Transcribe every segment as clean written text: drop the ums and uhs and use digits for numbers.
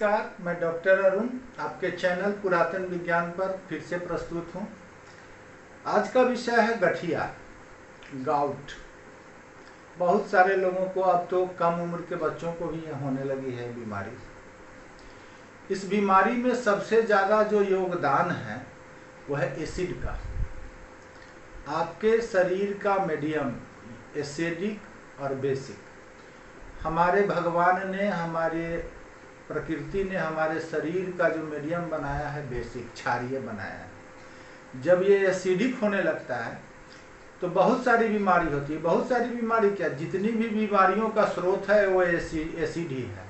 नमस्कार, मैं डॉक्टर अरुण आपके चैनल पुरातन विज्ञान पर फिर से प्रस्तुत हूँ। आज का विषय है गठिया, गाउट। बहुत सारे लोगों को, अब तो कम उम्र के बच्चों को भी होने लगी है बीमारी। इस बीमारी में सबसे ज़्यादा जो योगदान है वह है एसिड का। आपके शरीर का मीडियम एसिडिक और बेसिक, हमारे भगवान ने, हमारे प्रकृति ने हमारे शरीर का जो मीडियम बनाया है बेसिक, क्षारीय बनाया है। जब ये एसिडिक होने लगता है तो बहुत सारी बीमारी होती है। बहुत सारी बीमारी क्या, जितनी भी बीमारियों का स्रोत है वो एसिड ही है।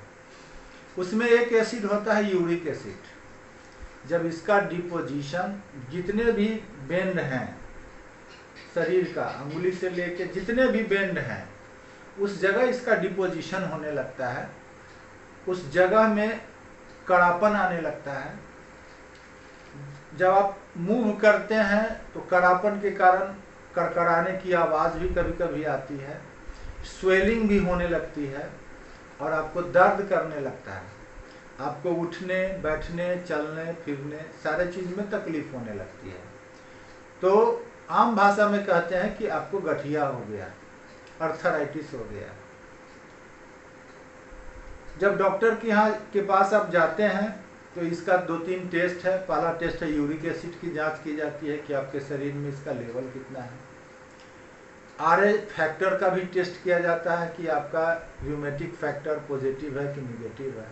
उसमें एक एसिड होता है यूरिक एसिड। जब इसका डिपोजिशन, जितने भी बेंड हैं शरीर का, अंगुली से लेके जितने भी बेंड हैं, उस जगह इसका डिपोजिशन होने लगता है। उस जगह में कड़ापन आने लगता है। जब आप मूव करते हैं तो कड़ापन के कारण कड़कड़ाने की आवाज़ भी कभी कभी आती है, स्वेलिंग भी होने लगती है और आपको दर्द करने लगता है। आपको उठने, बैठने, चलने, फिरने, सारे चीज़ में तकलीफ होने लगती है। तो आम भाषा में कहते हैं कि आपको गठिया हो गया, अर्थराइटिस हो गया। जब डॉक्टर के पास आप जाते हैं तो इसका 2-3 टेस्ट है। पहला टेस्ट है यूरिक एसिड की जांच की जाती है कि आपके शरीर में इसका लेवल कितना है। आरए फैक्टर का भी टेस्ट किया जाता है कि आपका र्यूमेटिक फैक्टर पॉजिटिव है कि निगेटिव है।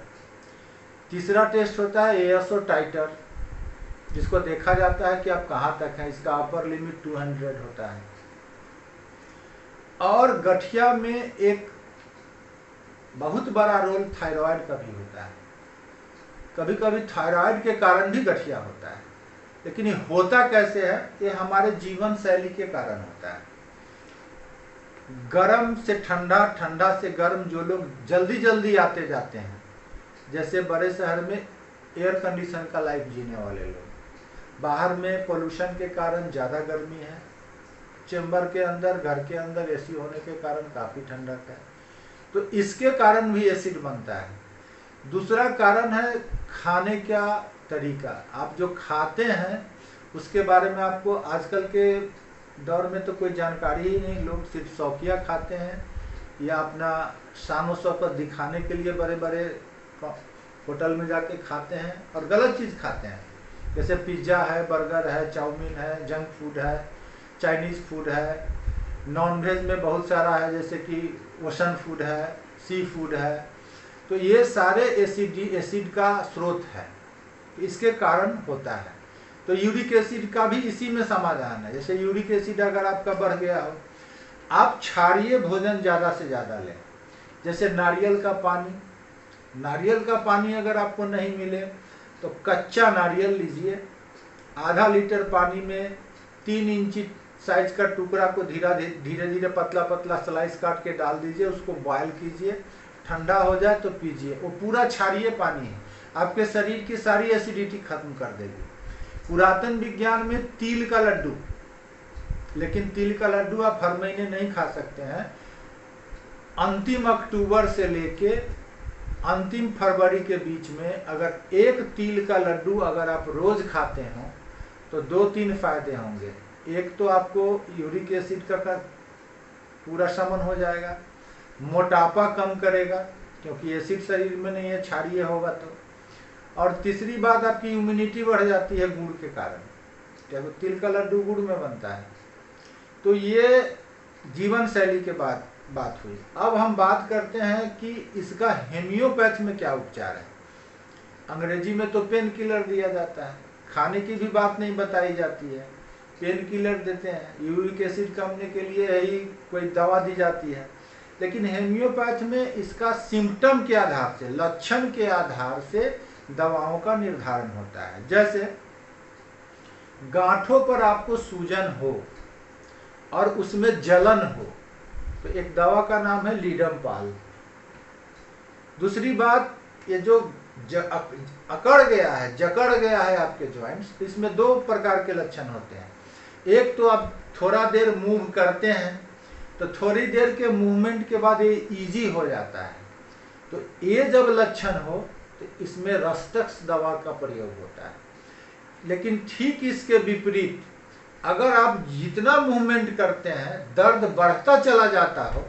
तीसरा टेस्ट होता है एएसओ टाइटर, जिसको देखा जाता है कि आप कहाँ तक हैं। इसका अपर लिमिट 200 होता है। और गठिया में एक बहुत बड़ा रोल थायराइड का भी होता है। कभी कभी थायराइड के कारण भी गठिया होता है। लेकिन ये होता कैसे है, ये हमारे जीवन शैली के कारण होता है। गर्म से ठंडा, ठंडा से गर्म जो लोग जल्दी जल्दी आते जाते हैं, जैसे बड़े शहर में एयर कंडीशन का लाइफ जीने वाले लोग, बाहर में पोल्यूशन के कारण ज़्यादा गर्मी है, चेंबर के अंदर, घर के अंदर एसी होने के कारण काफ़ी ठंडक है, तो इसके कारण भी एसिड बनता है। दूसरा कारण है खाने का तरीका। आप जो खाते हैं उसके बारे में आपको आजकल के दौर में तो कोई जानकारी ही नहीं। लोग सिर्फ शौकिया खाते हैं या अपना शान शौकत दिखाने के लिए बड़े बड़े होटल में जाके खाते हैं और गलत चीज़ खाते हैं। जैसे पिज्ज़ा है, बर्गर है, चाउमीन है, जंक फूड है, चाइनीज़ फूड है। नॉन वेज में बहुत सारा है, जैसे कि ओशन फूड है, सी फूड है। तो ये सारे एसिड का स्रोत है, इसके कारण होता है। तो यूरिक एसिड का भी इसी में समाधान है। जैसे यूरिक एसिड अगर आपका बढ़ गया हो, आप क्षारीय भोजन ज़्यादा से ज़्यादा लें। जैसे नारियल का पानी, नारियल का पानी अगर आपको नहीं मिले तो कच्चा नारियल लीजिए, आधा लीटर पानी में 3 इंची साइज का टुकड़ा को धीरे धीरे पतला पतला स्लाइस काट के डाल दीजिए, उसको बॉयल कीजिए, ठंडा हो जाए तो पीजिए। वो पूरा क्षारीय पानी है, आपके शरीर की सारी एसिडिटी खत्म कर देगी। पुरातन विज्ञान में तिल का लड्डू, लेकिन तिल का लड्डू आप हर महीने नहीं खा सकते हैं। अंतिम अक्टूबर से लेके अंतिम फरवरी के बीच में अगर एक तिल का लड्डू अगर आप रोज खाते हो तो 2-3 फायदे होंगे। एक तो आपको यूरिक एसिड का पूरा शमन हो जाएगा, मोटापा कम करेगा क्योंकि एसिड शरीर में नहीं है, क्षारीय होगा तो। और तीसरी बात, आपकी इम्यूनिटी बढ़ जाती है गुड़ के कारण, जब तिल का लड्डू गुड़ में बनता है। तो ये जीवन शैली के बात हुई। अब हम बात करते हैं कि इसका हेमियोपैथ में क्या उपचार है। अंग्रेजी में तो पेन किलर दिया जाता है, खाने की भी बात नहीं बताई जाती है, पेन किलर देते हैं। यूरिक एसिड कमने के लिए ही कोई दवा दी जाती है। लेकिन हेमियोपैथ में इसका सिम्टम के आधार से, लक्षण के आधार से दवाओं का निर्धारण होता है। जैसे गांठों पर आपको सूजन हो और उसमें जलन हो तो एक दवा का नाम है लीडमपाल। दूसरी बात, ये जो अकड़ गया है, जकड़ गया है आपके जॉइंट्स, इसमें 2 प्रकार के लक्षण होते हैं। एक तो आप थोड़ा देर मूव करते हैं तो थोड़ी देर के मूवमेंट के बाद ये इजी हो जाता है। तो ये जब लक्षण हो तो इसमें रस्टक्स दवा का प्रयोग होता है। लेकिन ठीक इसके विपरीत अगर आप जितना मूवमेंट करते हैं दर्द बढ़ता चला जाता हो,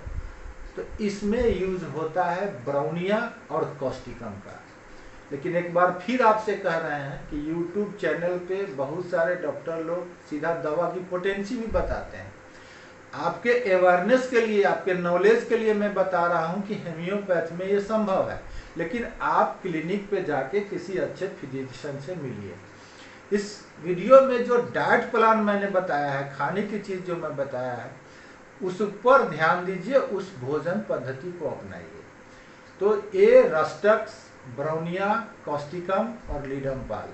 तो इसमें यूज होता है ब्राउनिया और कॉस्टिकम का। लेकिन एक बार फिर आपसे कह रहे हैं कि YouTube चैनल पे बहुत सारे डॉक्टर लोग सीधा दवा की पोटेंसी भी बताते हैं। आपके अवेयरनेस के लिए, आपके नॉलेज के लिए मैं बता रहा हूं कि होम्योपैथ में ये संभव है। लेकिन आप क्लिनिक पे जाके किसी अच्छे फिजिशियन से मिलिए। इस वीडियो में जो डाइट प्लान मैंने बताया है, खाने की चीज जो मैं बताया है, उस पर ध्यान दीजिए, उस भोजन पद्धति को अपनाइए। तो ये रस्टक्स, ब्राउनिया, कॉस्टिकम और लीडमपाल,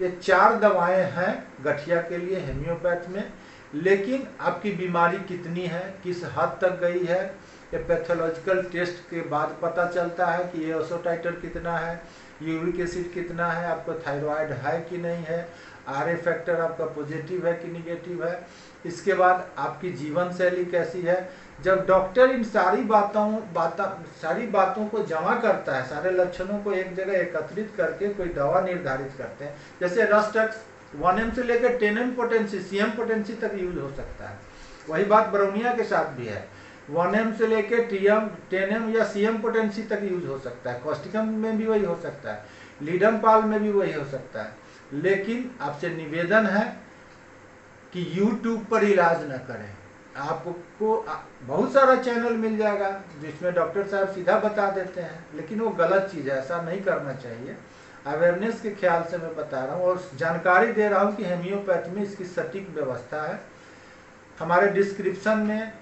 ये 4 दवाएं हैं गठिया के लिए होम्योपैथ में। लेकिन आपकी बीमारी कितनी है, किस हद तक गई है, ये पैथोलॉजिकल टेस्ट के बाद पता चलता है कि ये ओसोटाइटर कितना है, यूरिक एसिड कितना है, आपको थायराइड है कि नहीं है, आरए फैक्टर आपका पॉजिटिव है कि निगेटिव है। इसके बाद आपकी जीवन शैली कैसी है। जब डॉक्टर इन सारी बातों को जमा करता है, सारे लक्षणों को एक जगह एकत्रित करके कोई दवा निर्धारित करते हैं। जैसे रस्टक्स 1M से लेकर 10M पोटेंसी, CM पोटेंसी तक यूज हो सकता है। वही बात ब्राउनिया के साथ भी है, 1M से लेकर 10M या CM पोटेंसी तक यूज हो सकता है। कॉस्टिकम में भी वही हो सकता है, लीडमपाल में भी वही हो सकता है। लेकिन आपसे निवेदन है कि YouTube पर इलाज न करें। आपको बहुत सारा चैनल मिल जाएगा जिसमें डॉक्टर साहब सीधा बता देते हैं, लेकिन वो गलत चीज़ है, ऐसा नहीं करना चाहिए। अवेयरनेस के ख्याल से मैं बता रहा हूँ और जानकारी दे रहा हूँ कि होम्योपैथ में इसकी सटीक व्यवस्था है। हमारे डिस्क्रिप्शन में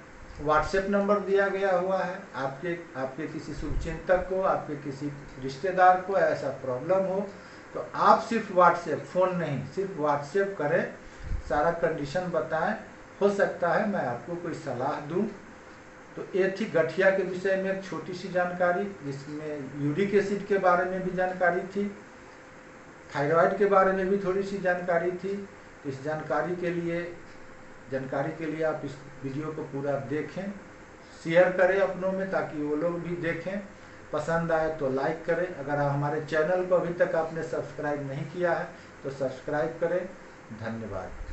व्हाट्सएप नंबर दिया गया हुआ है। आपके किसी शुभचिंतक को, आपके किसी रिश्तेदार को ऐसा प्रॉब्लम हो तो आप सिर्फ व्हाट्सएप, फ़ोन नहीं, सिर्फ व्हाट्सएप करें, सारा कंडीशन बताएं। हो सकता है मैं आपको कोई सलाह दूं। तो ये थी गठिया के विषय में एक छोटी सी जानकारी, जिसमें यूरिक एसिड के बारे में भी जानकारी थी, थायराइड के बारे में भी थोड़ी सी जानकारी थी। इस जानकारी के लिए आप इस वीडियो को पूरा देखें, शेयर करें अपनों में, ताकि वो लोग भी देखें। पसंद आए तो लाइक करें। अगर हमारे चैनल को अभी तक आपने सब्सक्राइब नहीं किया है तो सब्सक्राइब करें। धन्यवाद।